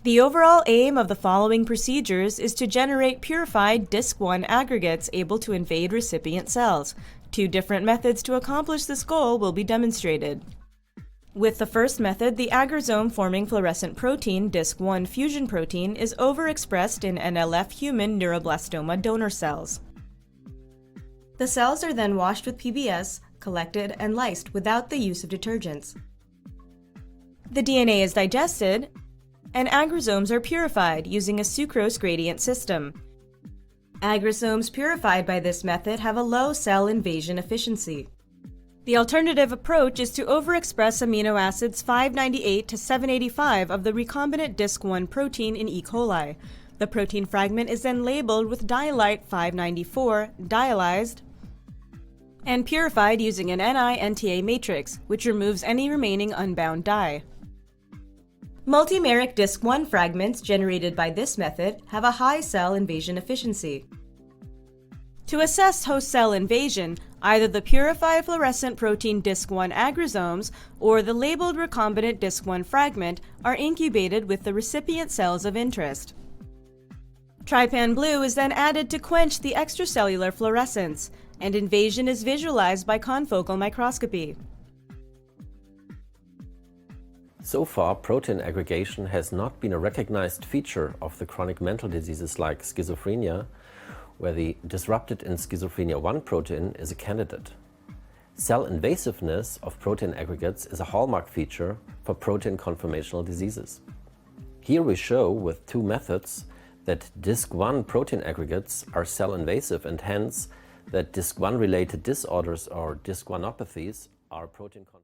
The overall aim of the following procedures is to generate purified DISC1 aggregates able to invade recipient cells. Two different methods to accomplish this goal will be demonstrated. With the first method, the agrosome-forming fluorescent protein DISC1 fusion protein is overexpressed in NLF human neuroblastoma donor cells. The cells are then washed with PBS, collected, and lysed without the use of detergents. The DNA is digested, and aggresomes are purified using a sucrose gradient system. Aggresomes purified by this method have a low cell invasion efficiency. The alternative approach is to overexpress amino acids 598 to 785 of the recombinant DISC1 protein in E. coli. The protein fragment is then labeled with dialite 594, dialyzed, and purified using an Ni-NTA matrix, which removes any remaining unbound dye. Multimeric DISC1 fragments generated by this method have a high cell invasion efficiency. To assess host cell invasion, either the purified fluorescent protein DISC1 aggresomes or the labeled recombinant DISC1 fragment are incubated with the recipient cells of interest. Trypan blue is then added to quench the extracellular fluorescence, and invasion is visualized by confocal microscopy. So far, protein aggregation has not been a recognized feature of the chronic mental diseases like schizophrenia, where the disrupted in schizophrenia 1 protein is a candidate. Cell invasiveness of protein aggregates is a hallmark feature for protein conformational diseases. Here we show with two methods that DISC1 protein aggregates are cell invasive, and hence that DISC1 related disorders or DISC1opathies are protein conformational.